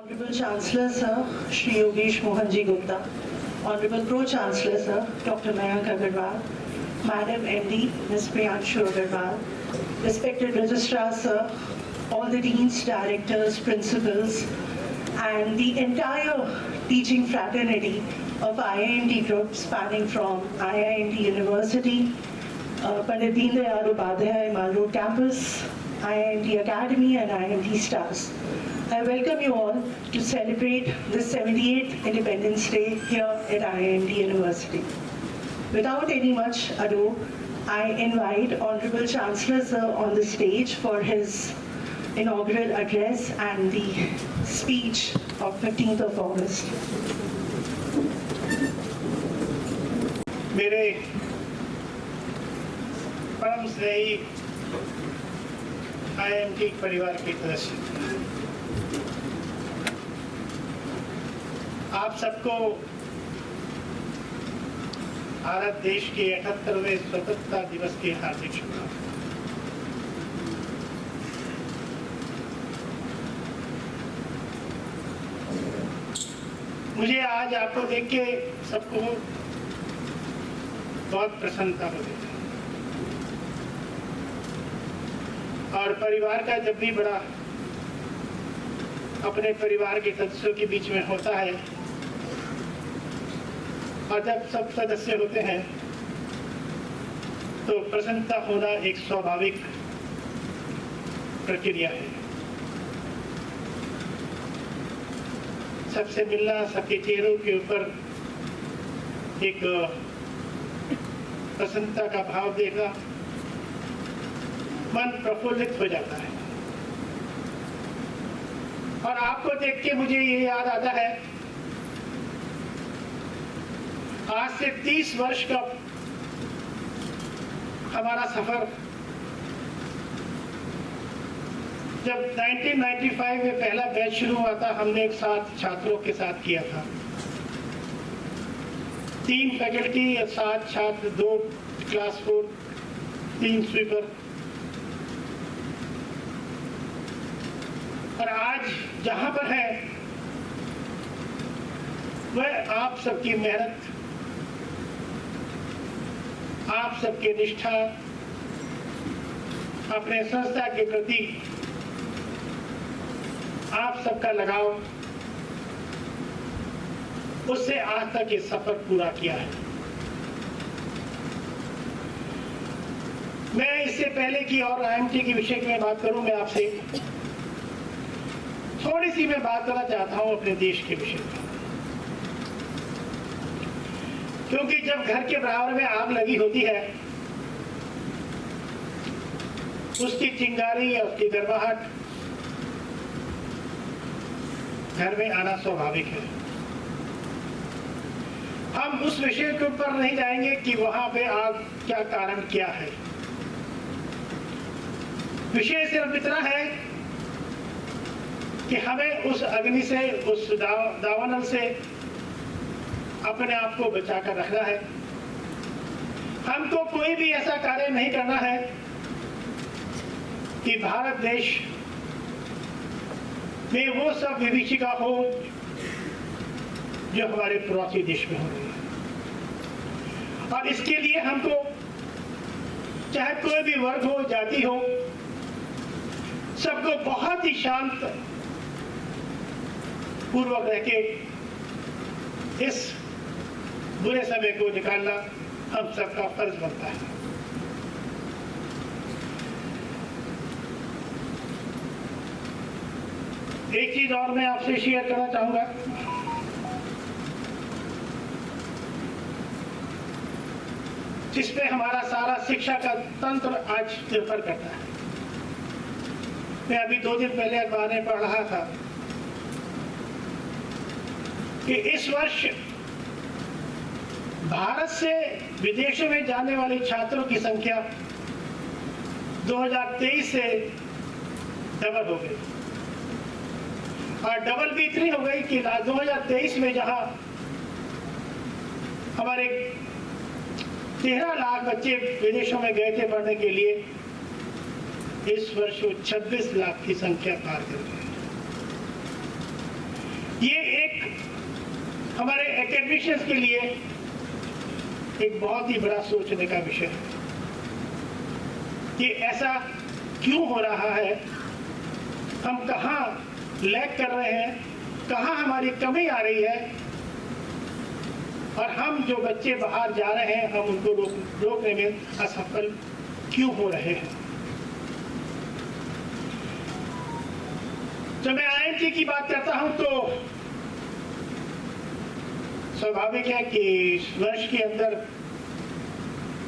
Honorable Chancellor Sir, Shri Yogesh Mohanji Gupta, Honorable Pro-Chancellor Sir, Dr. Mayank Agarwal, Madam MD, Ms. Priyanshu Agarwal, respected Registrar Sir, all the Deans, Directors, Principals, and the entire teaching fraternity of IIMT Group spanning from IIMT University, Pandit Deen Dayal Upadhyay Malroad Campus, IIMT Academy and IIMT Stars. I welcome you all to celebrate the 78th Independence Day here at IIMT University. Without any much ado, I invite Honorable Chancellor Sir on the stage for his inaugural address and the speech of 15th of August. मेरे परम स्नेही IIMT परिवार के सदस्य, आप सबको भारत देश के 78वें स्वतंत्रता दिवस के हार्दिक शुभकामनाएं। मुझे आज आपको देख के सबको बहुत प्रसन्नता हो रही है और परिवार का जब भी बड़ा अपने परिवार के सदस्यों के बीच में होता है और जब सब सदस्य होते हैं तो प्रसन्नता होना एक स्वाभाविक प्रक्रिया है। सबसे मिलना, सबके चेहरों के ऊपर एक प्रसन्नता का भाव देखना, मन प्रफुल्लित हो जाता है। और आपको देख के मुझे ये याद आता है, आज से 30 वर्ष का हमारा सफर, जब 1995 में पहला बैच शुरू हुआ था, हमने एक साथ छात्रों के साथ किया था। 3 फैकल्टी, 7 छात्र, 2 क्लास 4, 3 स्वीपर। और आज जहां पर है वह आप सबकी मेहनत, आप सबकी निष्ठा, अपने संस्था के प्रति आप सबका लगाव, उससे आज तक ये सफर पूरा किया है। मैं इससे पहले की और IIMT के विषय में बात करूं, मैं आपसे थोड़ी सी मैं बात करना चाहता हूं अपने देश के विषय में, क्योंकि जब घर के बराबर में आग लगी होती है, उसकी चिंगारी या उसकी गर्माहट घर में आना स्वाभाविक है। हम उस विषय के ऊपर नहीं जाएंगे कि वहां पे आग क्या कारण क्या है। विषय सिर्फ इतना है कि हमें उस अग्नि से, उस दावानल से अपने आप को बचाकर रखना है। हमको कोई भी ऐसा कार्य नहीं करना है कि भारत देश में वो सब विभीषिका हो जो हमारे पड़ोसी देश में हो रही है। और इसके लिए हमको चाहे कोई भी वर्ग हो, जाति हो, सबको बहुत ही शांत पूर्वक रह के इस बुरे समय को निकालना हम सबका फर्ज बनता है। एक चीज और मैं आपसे शेयर करना चाहूंगा। जिस पे हमारा सारा शिक्षा का तंत्र आज निर्भर करता है। मैं अभी 2 दिन पहले अखबार में पढ़ रहा था कि इस वर्ष भारत से विदेशों में जाने वाले छात्रों की संख्या 2023 से डबल हो गई। और डबल भी इतनी हो गई कि 2023 में जहां हमारे 13 लाख बच्चे विदेशों में गए थे पढ़ने के लिए, इस वर्ष वो 26 लाख की संख्या पार कर गए। हमारे एकेडमिशियंस के लिए एक बहुत ही बड़ा सोचने का विषय है कि ऐसा क्यों हो रहा है, हम कहाँ लैग कर रहे हैं, कहाँ हमारी कमी आ रही है, और हम जो बच्चे बाहर जा रहे हैं हम उनको रोकने में असफल क्यों हो रहे हैं। जब मैं IIT की बात करता हूं तो स्वाभाविक है कि इस वर्ष के अंदर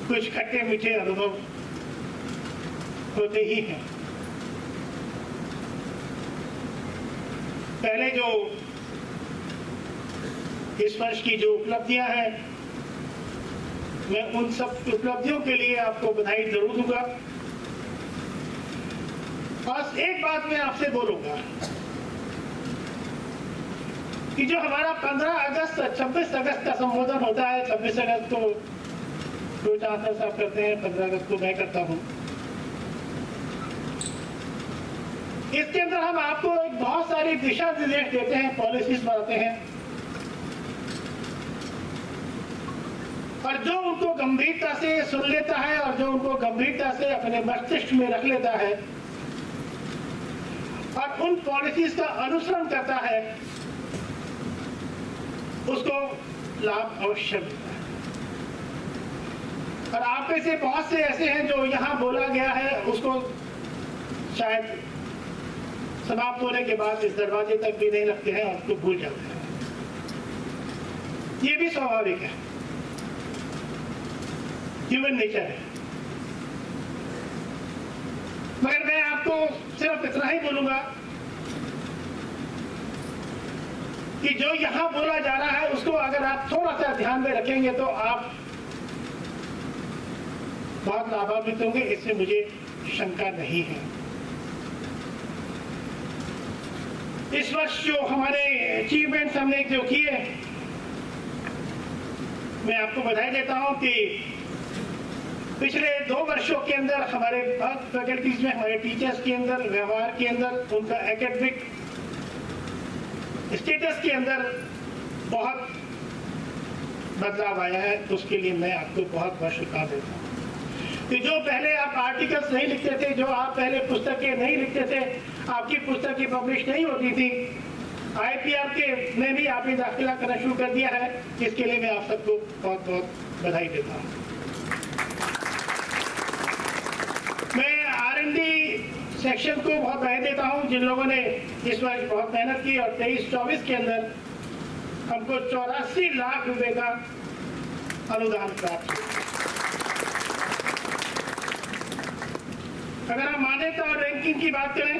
कुछ खट्टे मीठे अनुभव होते ही हैं। पहले जो इस वर्ष की जो उपलब्धियां हैं, मैं उन सब उपलब्धियों के लिए आपको बधाई जरूर दूंगा। बस एक बात मैं आपसे बोलूंगा कि जो हमारा 15 अगस्त 26 अगस्त का संबोधन होता है, 26 अगस्त को दो चांसलर साहब करते हैं, 15 अगस्त को मैं करता हूं। इसके अंदर हम आपको एक बहुत सारी दिशा निर्देश देते हैं, पॉलिसीज बनाते हैं, और जो उनको गंभीरता से सुन लेता है और जो उनको गंभीरता से अपने मस्तिष्क में रख लेता है और उन पॉलिसीज का अनुसरण करता है, उसको लाभ अवश्य मिलता है। और आप में से बहुत से ऐसे हैं जो यहां बोला गया है उसको शायद समाप्त होने के बाद इस दरवाजे तक भी नहीं रखते हैं और उसको भूल जाते हैं। ये भी स्वाभाविक है, ह्यूमन नेचर है। मगर मैं आपको सिर्फ इतना ही बोलूंगा कि जो यहां बोला जा रहा है उसको अगर आप थोड़ा सा ध्यान में रखेंगे तो आप बहुत लाभान्वित होंगे, इससे मुझे शंका नहीं है। इस वर्ष जो हमारे अचीवमेंट्स हमने जो किए, मैं आपको बधाई देता हूं कि पिछले 2 वर्षों के अंदर हमारे फैकल्टीज में, हमारे टीचर्स के अंदर, व्यवहार के अंदर, उनका एकेडमिक स्टेटस के अंदर बहुत बदलाव आया है। तो उसके लिए मैं आपको बहुत बहुत शुभकामनाएं देता हूँ कि जो पहले आप आर्टिकल्स नहीं लिखते थे, जो आप पहले पुस्तकें नहीं लिखते थे, आपकी पुस्तकें पब्लिश नहीं होती थी, IPR के में भी आपने दाखिला करना शुरू कर दिया है। इसके लिए मैं आप सबको बहुत बहुत बधाई देता हूँ। मैं R&D सेक्शन को बहुत बधाई देता हूँ जिन लोगों ने इस वर्ष बहुत मेहनत की और 23-24 के अंदर हमको 84 लाख रुपए का अनुदान प्राप्त हुआ। अगर हम मान्यता और रैंकिंग की बात करें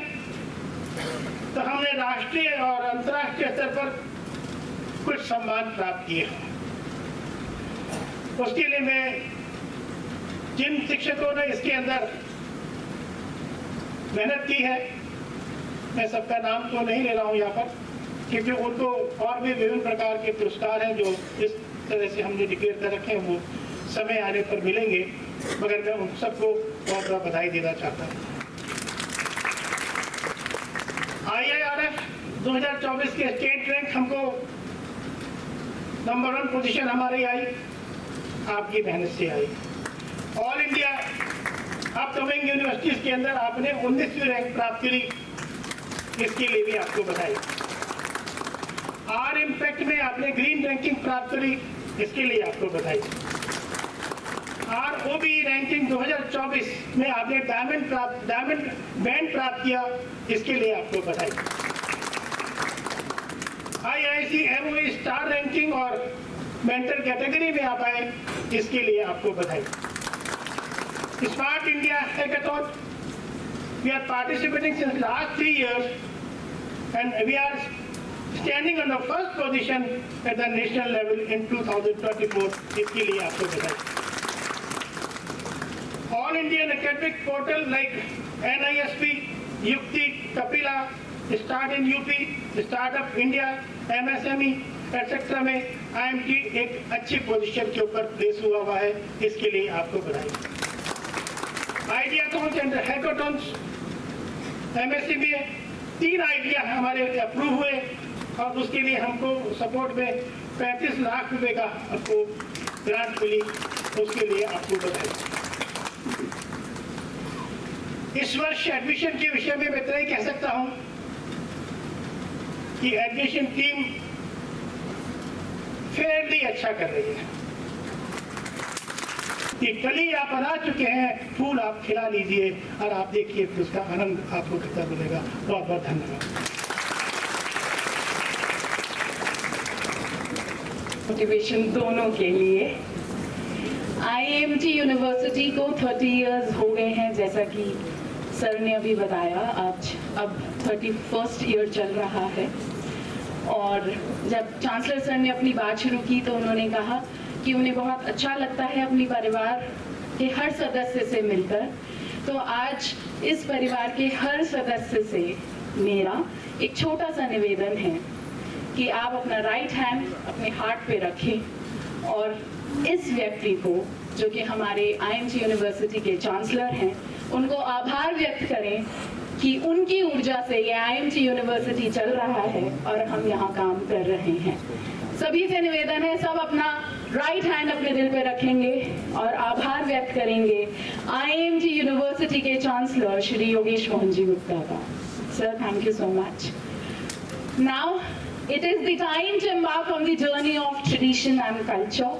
तो हमने राष्ट्रीय और अंतर्राष्ट्रीय स्तर पर कुछ सम्मान प्राप्त किए हैं। उसके लिए मैं जिन शिक्षकों ने इसके अंदर मेहनत की है, मैं सबका नाम तो नहीं ले रहा हूं यहाँ पर, क्योंकि उनको और भी विभिन्न प्रकार के पुरस्कार हैं जो इस तरह से हमने डिक्लेयर कर रखे हैं, वो समय आने पर मिलेंगे। मगर मैं उन सबको बहुत बहुत बधाई देना चाहता हूँ। IIRF 2024 के स्टेट रैंक हमको नंबर 1 पोजीशन हमारी आई, आपकी मेहनत से आई। ऑल इंडिया अपकमिंग यूनिवर्सिटीज के अंदर आपने 19वीं रैंक प्राप्त करी, इसके लिए भी आपको बधाई। R इम्पैक्ट में आपने ग्रीन रैंकिंग प्राप्त करी, इसके लिए आपको बधाई। ROB रैंकिंग 2024 में आपने डायमंड बैंड प्राप्त किया, इसके लिए आपको बधाई। IIC MOE स्टार रैंकिंग और मेंटर कैटेगरी में आप आए, इसके लिए आपको बधाई। Smart India hackathon, we are participating since last 3 years and we are standing on the first position at the national level in 2024, इसके लिए आपको बधाई। All Indian academic portal like NISP, Yukti, Kapila, Start in UP, Startup India, MSME, etc. में IMT एक अच्छी position के ऊपर place हुआ है, इसके लिए आपको बधाई। आइडियाथॉन्स एंड हैकाथॉन्स MSc में 3 आइडिया हमारे अप्रूव हुए और उसके लिए हमको सपोर्ट में 35 लाख रुपए का आपको ग्रांट मिली, उसके लिए आपको बधाई। इस वर्ष एडमिशन के विषय में मैं इतना ही कह सकता हूं कि एडमिशन टीम फेयरली अच्छा कर रही है। कि कली आप बना चुके हैं, फूल आप खिला लीजिए और आप देखिए फिर उसका आनंद आपको कितना मिलेगा। बहुत बहुत धन्यवाद। मोटिवेशन दोनों के लिए। IIMT यूनिवर्सिटी को 30 इयर्स हो गए हैं, जैसा कि सर ने अभी बताया। आज अब 31st ईयर चल रहा है। और जब चांसलर सर ने अपनी बात शुरू की तो उन्होंने कहा कि उन्हें बहुत अच्छा लगता है अपनी परिवार के हर सदस्य से मिलकर। तो आज इस परिवार के हर सदस्य से मेरा एक छोटा सा निवेदन है कि आप अपना राइट हैंड अपने हार्ट पे रखें और इस व्यक्ति को, जो कि हमारे IIMT यूनिवर्सिटी के चांसलर हैं, उनको आभार व्यक्त करें कि उनकी ऊर्जा से ये IIMT यूनिवर्सिटी चल रहा है और हम यहाँ काम कर रहे हैं। सभी से निवेदन है, सब अपना राइट हैंड अपने दिल पे रखेंगे और आभार व्यक्त करेंगे IIMT यूनिवर्सिटी के चांसलर श्री योगेश मोहन जी गुप्ता का। Sir, thank you so much. Now, it is the time to embark on the journey of tradition and culture.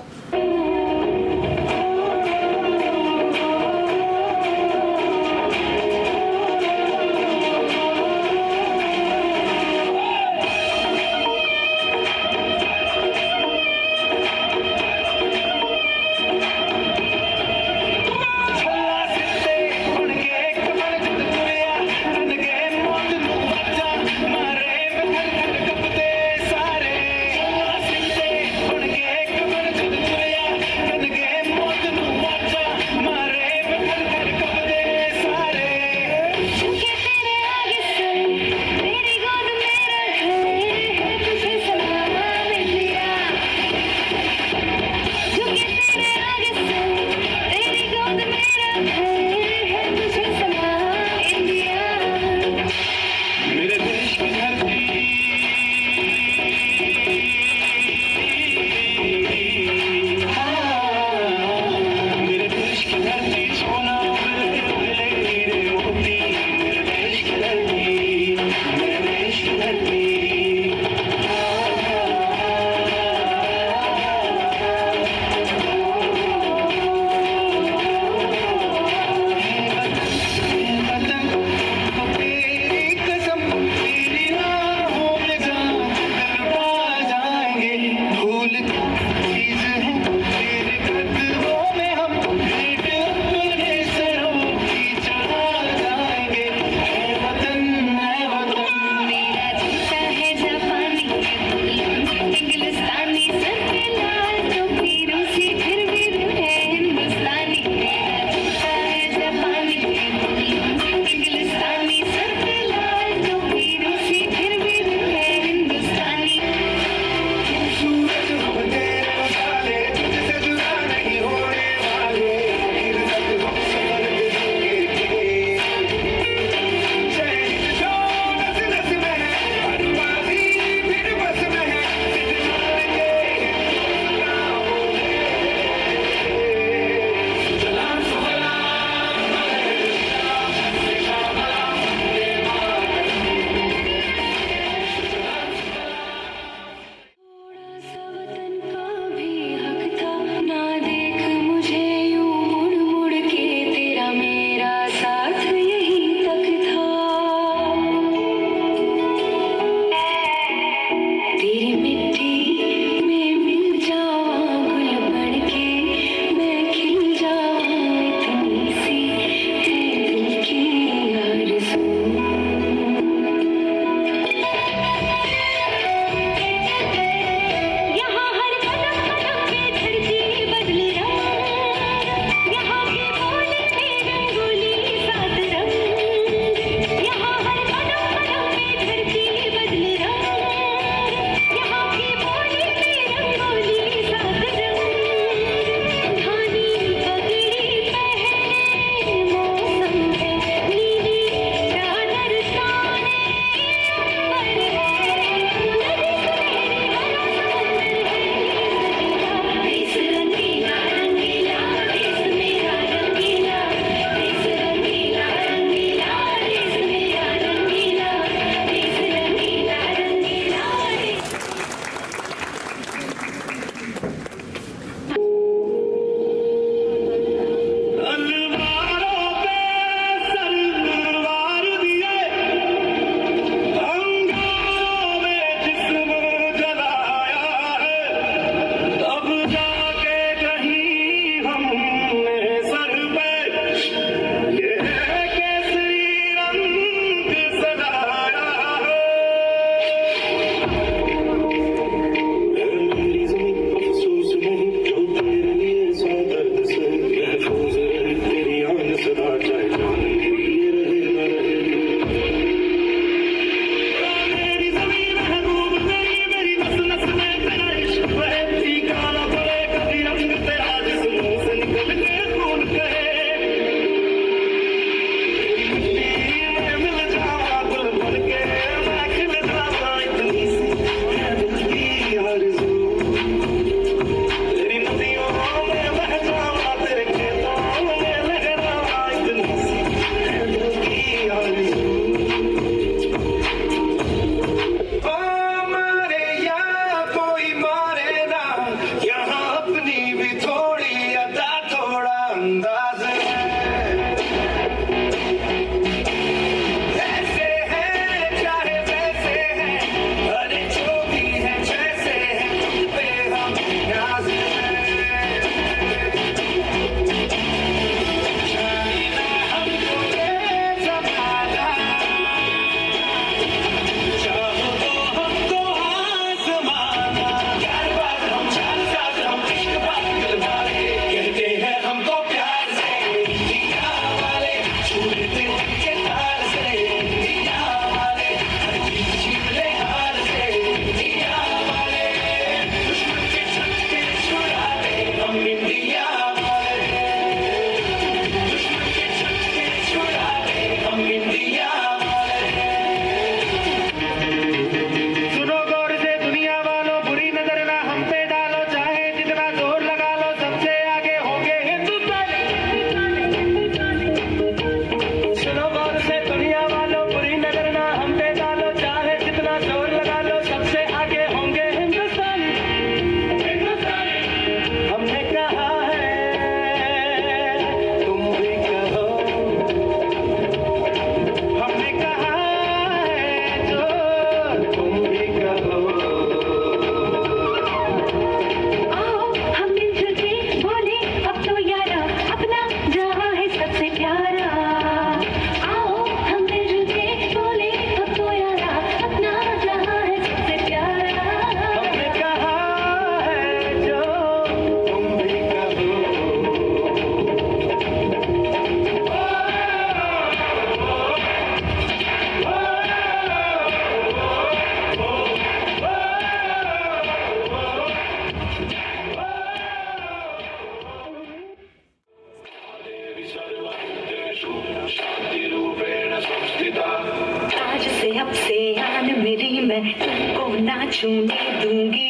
छूने दूंगी,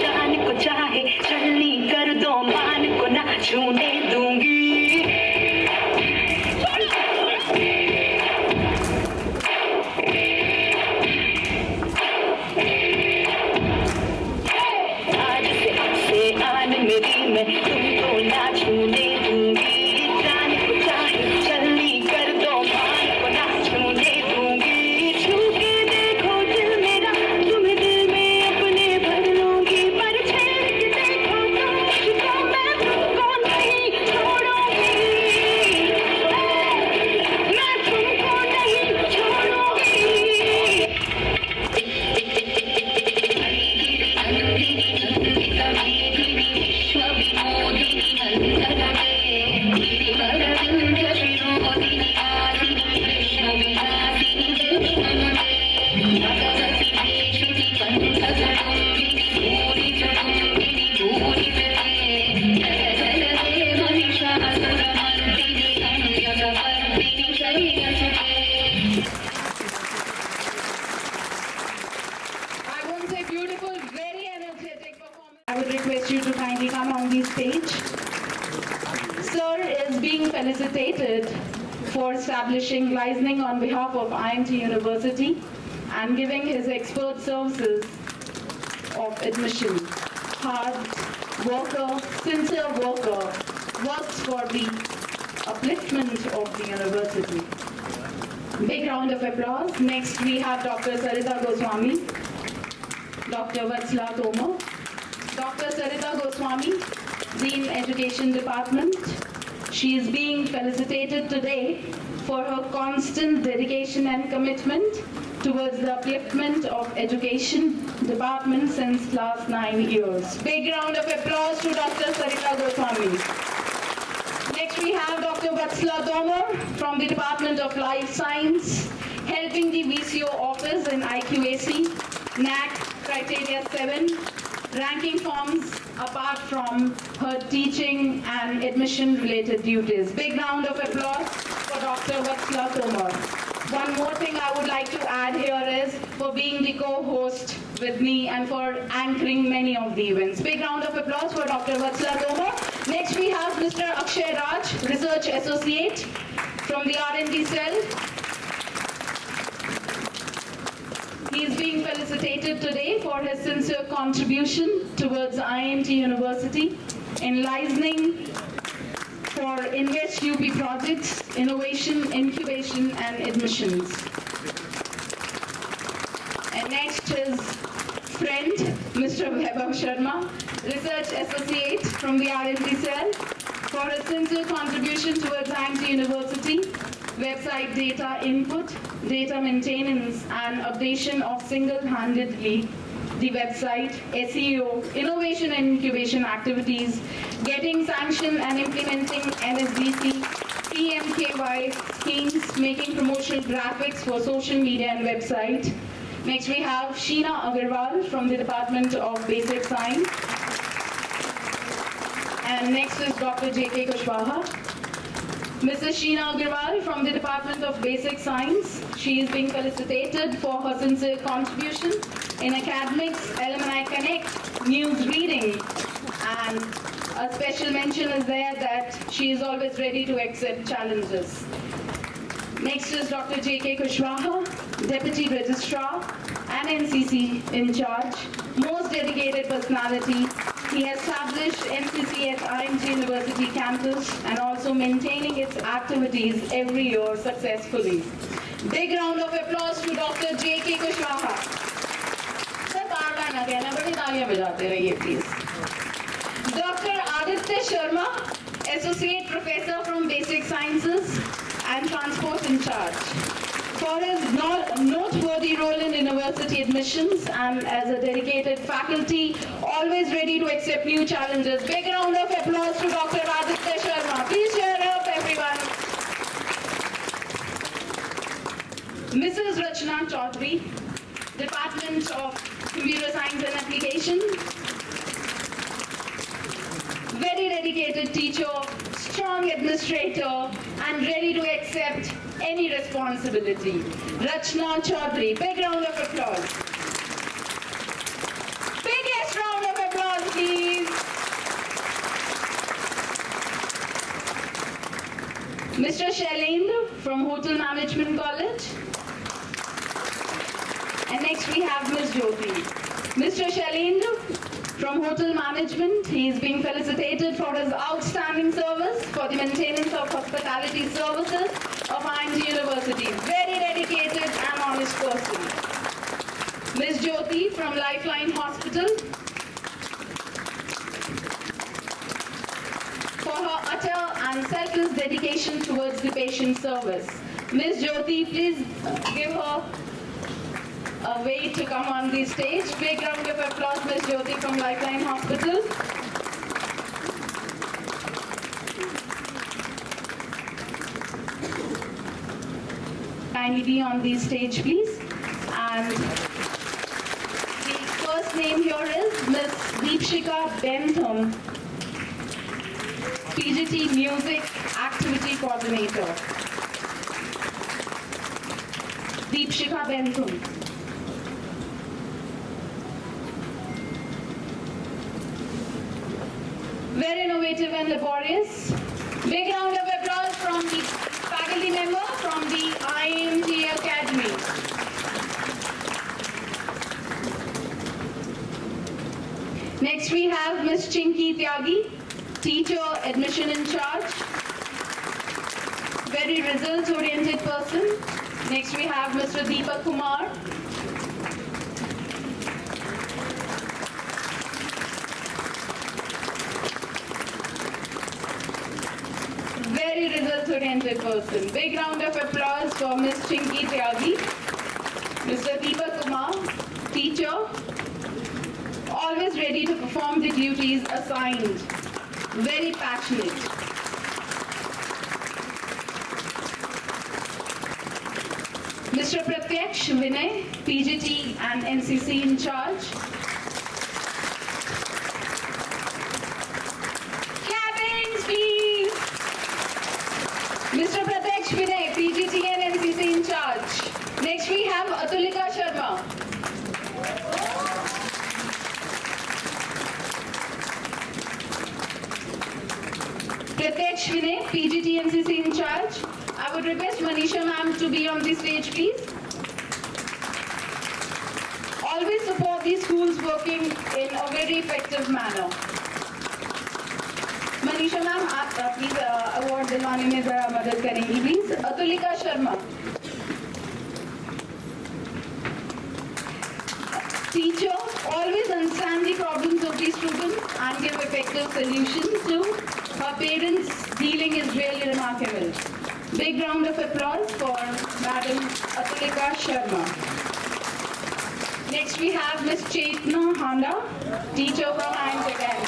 जान को चाहे छलनी कर दो, मान को ना छूने दूंगी। आज से आन मेरी मैं तुमको ना छूने दूंगी, जान को चाहे छलनी कर दो, मान को ना छूने दूंगी। छू के देखो दिल मेरा, तुम्हें दिल में अपने भर लूंगी, पर छेड़ के देखो तुमको मैं तुमको नहीं छोड़ूंगी, मैं तुमको नहीं छोड़ूंगी। I won't say beautiful, very energetic performance. I would request you to kindly come on the stage. Sir is being felicitated for establishing licensing on behalf of IMT University and giving his expert services of admission. Hard worker, sincere worker, works for the upliftment of the university. Big round of applause. Next we have Dr. Sarita Goswami, Dr. Vatsala Tomar, Dr. Sarita Goswami, Dean Education Department. She is being felicitated today for her constant dedication and commitment towards the upliftment of education department since last 9 years. Big round of applause to Dr. Sarita Goswami. Next we have Dr. Vatsala Tomar from the Department of Life Science, helping the VCO office in IQAC, NAC Criteria 7, ranking forms apart from her teaching and admission related duties. Big round of applause for Dr. Vatsala Tomar. One more thing I would like to add here is for being the co-host with me and for anchoring many of the events. Big round of applause for Dr. Vatsala Tomar. Next we have Mr. Akshay Raj, Research Associate from the R&D cell. He is being felicitated today for his sincere contribution towards IMT University in licensing for Invest UP projects, innovation, incubation and admissions. And next is friend, Mr. Vaibhav Sharma, Research Associate from the R&D cell for his sincere contribution towards IMT University, website data input, data maintenance and updation of single-handedly the website, SEO, innovation and incubation activities, getting sanctioned and implementing NSDC, PMKY schemes, making promotional graphics for social media and website. Next we have Sheena Agarwal from the Department of Basic Science. And next is Dr. J.K. Kushwaha. Mrs. Sheena Agarwal from the Department of Basic Science. She is being felicitated for her sincere contribution in academics, Alumni Connect, news reading, and a special mention is there that she is always ready to accept challenges. Next is Dr. J.K. Kushwaha, Deputy Registrar and NCC in charge, most dedicated personality. He established NCC at IMT University campus and also maintaining its activities every year successfully. Big round of applause to Dr. J.K. Kushwaha. Sir, बार-बार ना कहना, बड़ी तालियां बजाते रहिए please. Dr. Aditya Sharma, Associate Professor from Basic Sciences and Transport in charge. For his noteworthy role in university admissions and as a dedicated faculty, always ready to accept new challenges. Big round of applause to Dr. Aditya Sharma. Please cheer up, everyone. Mrs. Rachna Chaudhary, Department of Computer Science and Application. Very dedicated teacher, strong administrator, and ready to accept any responsibility. Rachna Chaudhary, big round of applause. Mr. Shailendra from Hotel Management College. And next we have Ms. Jyoti. Mr. Shailendra from Hotel Management, he is being felicitated for his outstanding service for the maintenance of hospitality services of IMG University. Very dedicated and honest person. Ms. Jyoti from Lifeline Hospital, for her utter and selfless dedication towards the patient service. Ms. Jyoti, please give her a way to come on the stage. Big round of applause, Ms. Jyoti from Lifeline Hospital. Kindly be on the stage, please. And the first name here is Ms. Deepshika Bentham, PGT Music Activity Coordinator. Deepshika Bentham. Very innovative and laborious. Big round of applause from the faculty member from the IMT Academy. Next we have Ms. Chinky Tyagi, teacher admission in charge. Very results oriented person. Next we have Mr. Deepak Kumar. Very results-oriented person. Big round of applause for Ms. Chinky Tyagi. Mr. Deepak Kumar, teacher, always ready to perform the duties assigned. Very passionate. Mr. Pratyaksh Vinay, PGT and NCC in charge. Clappings, please. Mr. Pratyaksh Vinay, PGT and NCC in charge. Next we have Atulika Sharma. Pratyaksh Vinay, PGT NCC in charge. I would request Manisha ma'am to be on the stage, please. Always support these schools working in a very effective manner. Manisha ma'am आप please award दिलवाने में जरा मदद करेंगी please. Atulika Sharma, teacher, always understand the problems of the students and give effective solutions to her parents. Dealing is really remarkable. Big round of applause for Madam Atulika Sharma. Next we have Miss Chetna Handa, teacher from IMT Academy.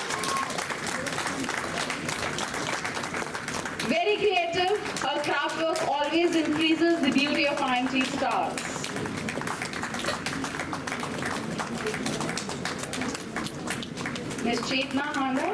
Very creative, her craft work always increases the beauty of IMT stars. Miss Chetna Handa.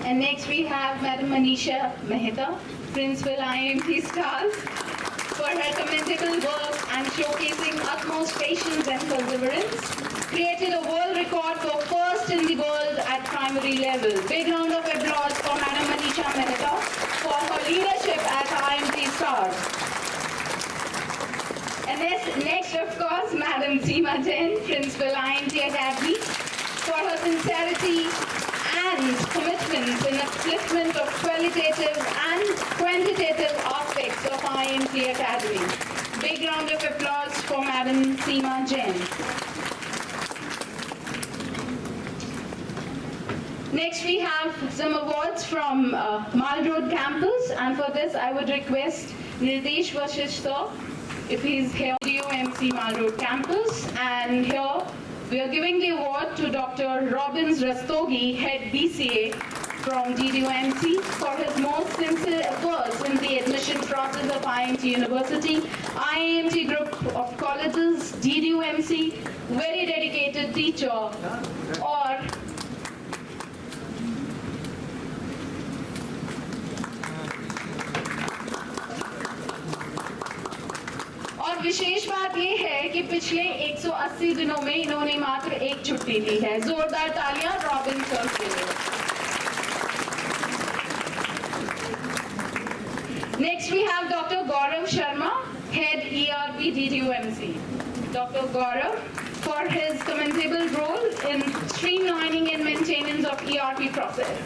And next we have Madam Manisha Mehta, Principal IMT Stars, for her commendable work and showcasing utmost patience and perseverance. Created a world record for first in the world at primary level. Big round of applause for Madam Manisha Mehta for her leadership at IMT Stars. And next of course, Madam Seema Jain, Principal IMT Academy, for her sincerity and commitment in upliftment of qualitative and quantitative aspects of IMT Academy. Big round of applause for Madam Seema Jain. Next we have some awards from Mall Road campus, and for this I would request Nirdesh Vashish sir, if he is here, DOMC Mall Road campus, and here we are giving the award to Dr. Robbins Rastogi, Head BCA from DDOMC, for his most sincere efforts in the admission process of IMT University, IMT Group of Colleges, DDOMC, very dedicated teacher, or विशेष बात ये है कि पिछले 180 दिनों में इन्होंने मात्र एक छुट्टी ली है। जोरदार तालियां रॉबिन सर के लिए। Next we have Dr. Gaurav Sharma, Head ERP DDOMC. Dr. Gaurav, for his commendable role in streamlining and maintenance of ERP process.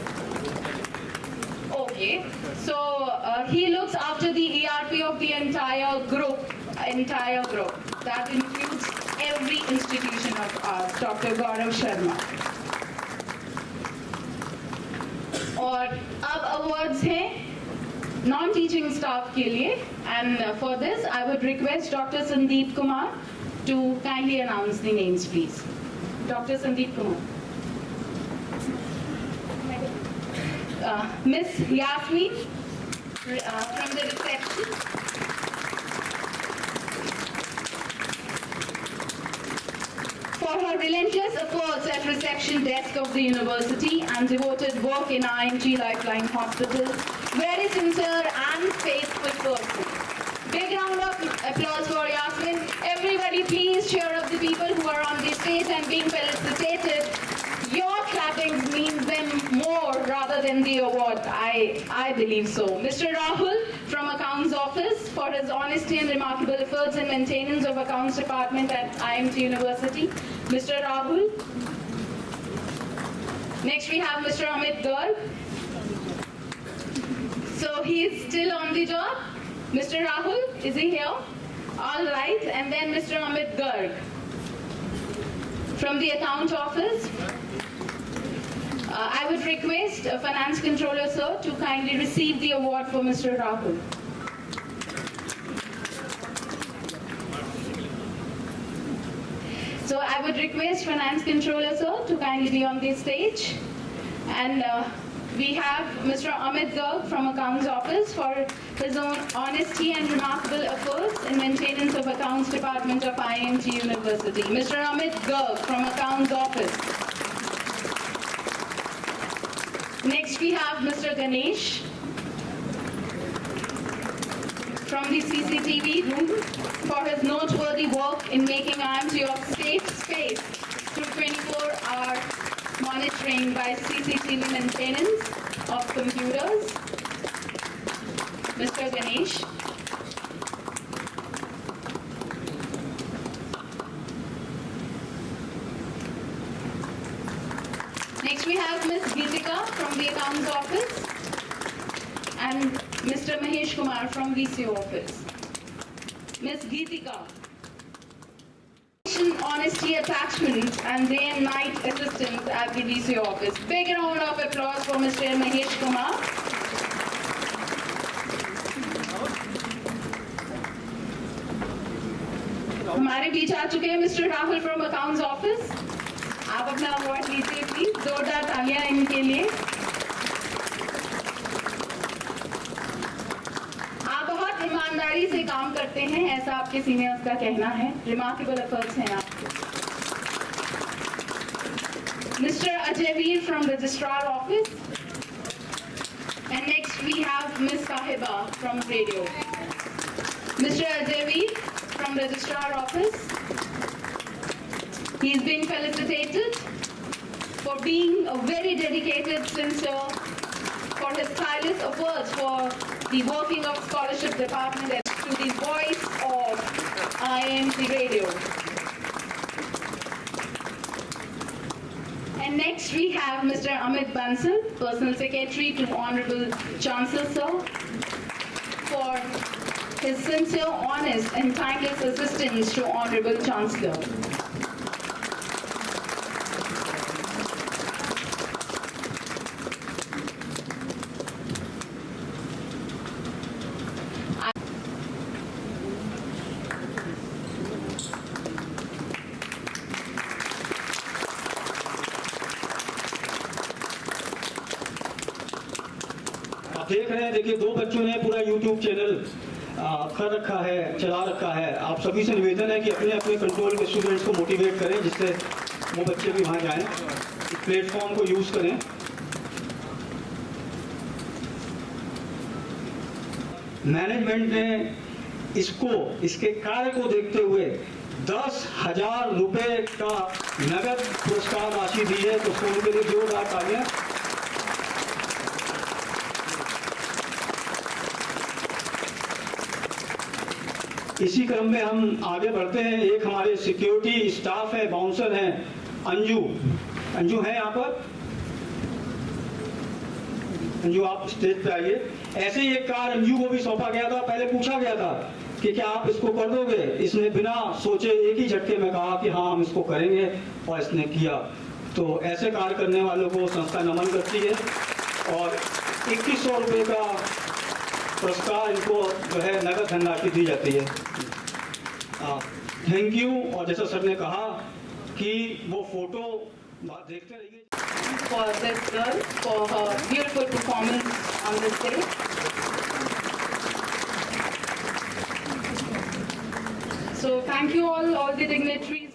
Okay, so he looks after the ERP of the entire group. That includes every institution of ours, Dr. Gaurav Sharma. और अब awards हैं non-teaching staff के लिए, and for this I would request Dr. Sandeep Kumar to kindly announce the names, please. Dr. Sandeep Kumar. Miss Yasmin from the reception. For her relentless efforts at reception desk of the university and devoted work in IMG Lifeline Hospital, very sincere and faithful person. Big round of applause for Yasmin. Everybody please cheer up the people who are on the stage and being felicitated. Your clappings mean them more rather than the award. I believe so. Mr. Rahul from Accounts Office for his honesty and remarkable efforts in maintenance of Accounts Department at IMT University. Mr. Rahul. Next we have Mr. Amit Garg. So he is still on the job. Mr. Rahul, is he here? All right. And then Mr. Amit Garg from the Account Office. I would request Finance Controller Sir to kindly receive the award for Mr. Rahul. So I would request Finance Controller Sir to kindly be on the stage. And we have Mr. Amit Garg from Accounts Office for his own honesty and remarkable efforts in maintenance of Accounts Department of IMT University. Mr. Amit Garg from Accounts Office. Next we have Mr. Ganesh from the CCTV room for his noteworthy work in making IMT a safe space through 24-hour monitoring by CCTV maintenance of computers. Mr. Ganesh. Next we have Ms. Geetika from the Accounts Office and Mr. Mahesh Kumar from VCO Office. Ms. Geetika. Honesty attachments and day and night assistance at the VCO Office. Big round of applause for Mr. Mahesh Kumar. हमारे बीच आ चुके हैं mister Rahul from accounts office. आप अपना award लीजिए please. जोरदार तालियां इनके लिए. आप बहुत ईमानदारी से काम करते हैं, ऐसा आपके सीनियर्स का कहना है. रिमार्केबल एफर्ट्स हैं आपके. Mister Ajayveer from registrar office. And next we have miss Sahiba from radio. Mister Ajayveer from Registrar Office. He is being felicitated for being a very dedicated sincere, for his tireless efforts for the working of Scholarship Department and to the voice of IMT Radio. And next we have Mr. Amit Bansal, Personal Secretary to Honorable Chancellor Sir, for his sincere, honest and timeless assistance to Honorable Chancellor. आप देख रहे हैं, देखिए 2 बच्चों ने पूरा YouTube channel कर रखा है, चला रखा है. आप सभी से निवेदन है कि अपने अपने कंट्रोल के स्टूडेंट्स को मोटिवेट करें, जिससे वो बच्चे भी वहाँ जाएं, इस प्लेटफॉर्म को यूज करें. मैनेजमेंट ने इसके कार्य को देखते हुए 10,000 रुपए का नगद पुरस्कार राशि दी है। तो सोनू के लिए जोरदार तालियां। इसी क्रम में हम आगे बढ़ते हैं। एक हमारे सिक्योरिटी स्टाफ है, बाउंसर हैं, अंजू है यहाँ पर। अंजू आप स्टेज पे आइए। ऐसे ही एक कार्य अंजू को भी सौंपा गया था। पहले पूछा गया था कि क्या आप इसको कर दोगे। इसने बिना सोचे एक ही झटके में कहा कि हाँ हम इसको करेंगे, और इसने किया। तो ऐसे कार्य करने वालों को संस्था नमन करती है और 2100 रुपये का पुरस्कार इनको जो है नगद धनराशि दी जाती है। Thank you. और जैसा सर ने कहा कि वो फोटो देखते रहिए। For this girl, for her beautiful performance on this stage. So thank you all the dignitaries.